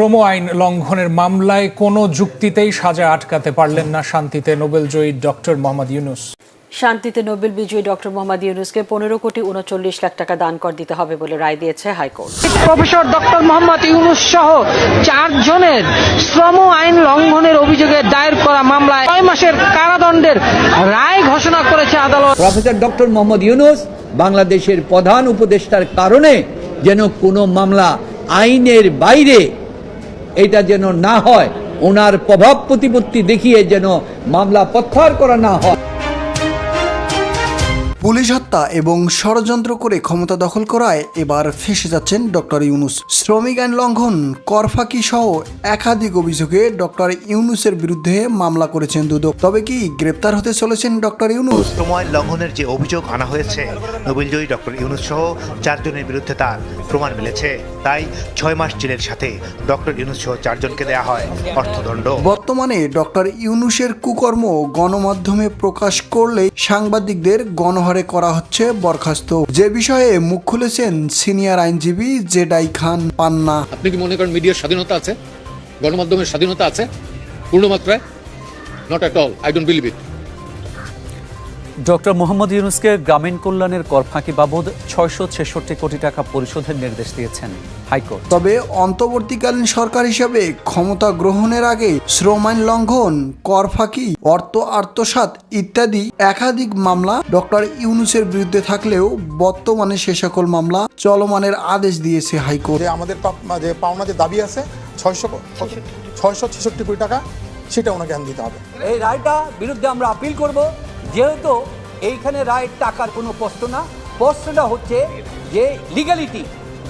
শ্রম আইন লঙ্ঘনের মামলায় কোনো যুক্তিতেই সাজা আটকাতে পারলেন না শান্তিতে নোবেলজয়ী ডক্টর মোহাম্মদ ইউনূস। শান্তিতে নোবেল বিজয়ী ডক্টর মোহাম্মদ ইউনূসকে 15,39,00,000 টাকা দান কর দিতে হবে বলে রায় দিয়েছে high court. Professor doctor Mohammad Yunus সহ 4 জনের শ্রম আইন লঙ্ঘনের অভিযোগে দায়ের করা মামলায় 6 মাসের কারাদণ্ডের রায় ঘোষণা করেছে আদালত। প্রফেসর ডক্টর মোহাম্মদ ইউনূস বাংলাদেশের প্রধান উপদেষ্টার কারণে যেন কোনো মামলা আইনের বাইরে এটা যেন না হয়, ওনার প্রভাব প্রতিপত্তি দেখিয়ে যেন মামলা প্রত্যাহার করা না হয়। পুলিশ হত্যা এবং ষড়যন্ত্র করে ক্ষমতা দখল করায় এবার ফেঁসে যাচ্ছেন ডক্টর ইউনূস। শ্রমিক আইন লঙ্ঘন, করফাকি সহ একাধিক অভিযোগে ডক্টর ইউনূসের বিরুদ্ধে মামলা করেছেন দুদক। তবে কি গ্রেপ্তার হতে চলেছেন ডক্টর ইউনূস? শ্রম আইন লঙ্ঘনের যে অভিযোগ আনা হয়েছে নোবেলজয়ী ডক্টর ইউনূস সহ 4 জনের বিরুদ্ধে তার প্রমাণ মিলেছে, তাই 6 মাস জেলের সাথে ডক্টর ইউনূস সহ 4 জনকে দেওয়া হয় অর্থদণ্ড। বর্তমানে ডক্টর ইউনূসের কুকর্ম গণমাধ্যমে প্রকাশ করলে সাংবাদিকদের গণহারে করা হচ্ছে বরখাস্ত। যে বিষয়ে মুখ খুলেছেন সিনিয়র আইনজীবী জেডাই খান পান্না। আপনি কি মনে করেন মিডিয়ার স্বাধীনতা আছে, গণমাধ্যমের স্বাধীনতা আছে পূর্ণমাত্রায়? Not at all, I don't believe it. Doctor Mohammad ইউনূসকে গ্রামীণ কল্যাণের কর ফাঁকি বাবদ 666 কোটি টাকা পরিশোধের নির্দেশ দিয়েছেন হাইকোর্ট। তবে অন্তর্বর্তীকালীন সরকার হিসেবে ক্ষমতা গ্রহণের আগে শ্রম আইন লঙ্ঘন, কর ফাঁকি, অর্থ আত্মসাৎ ইত্যাদি একাধিক মামলা ডক্টর ইউনূসের বিরুদ্ধে থাকলেও বর্তমানে সে সকল মামলা চলমানের আদেশ দিয়েছে হাইকোর্ট। আমাদের যে পাওনা যে দাবি আছে 666 কোটি টাকা, সেটা ওনাকে দিতে হবে। এই রায়টা বিরুদ্ধে আমরা আপিল করব, যেহেতু এইখানে রায়ের টাকার কোনো প্রশ্ন না, প্রশ্নটা হচ্ছে যে লিগ্যালিটি,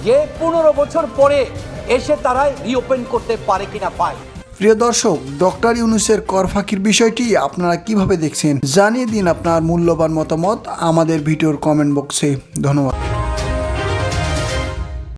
যে 15 বছর পরে এসে তারা রিওপেন করতে পারে কিনা পায়। প্রিয় দর্শক, ডক্টর ইউনূসের কর ফাঁকির বিষয়টি আপনারা কিভাবে দেখছেন জানিয়ে দিন আপনার মূল্যবান মতামত আমাদের ভিডিওর কমেন্ট বক্সে। ধন্যবাদ।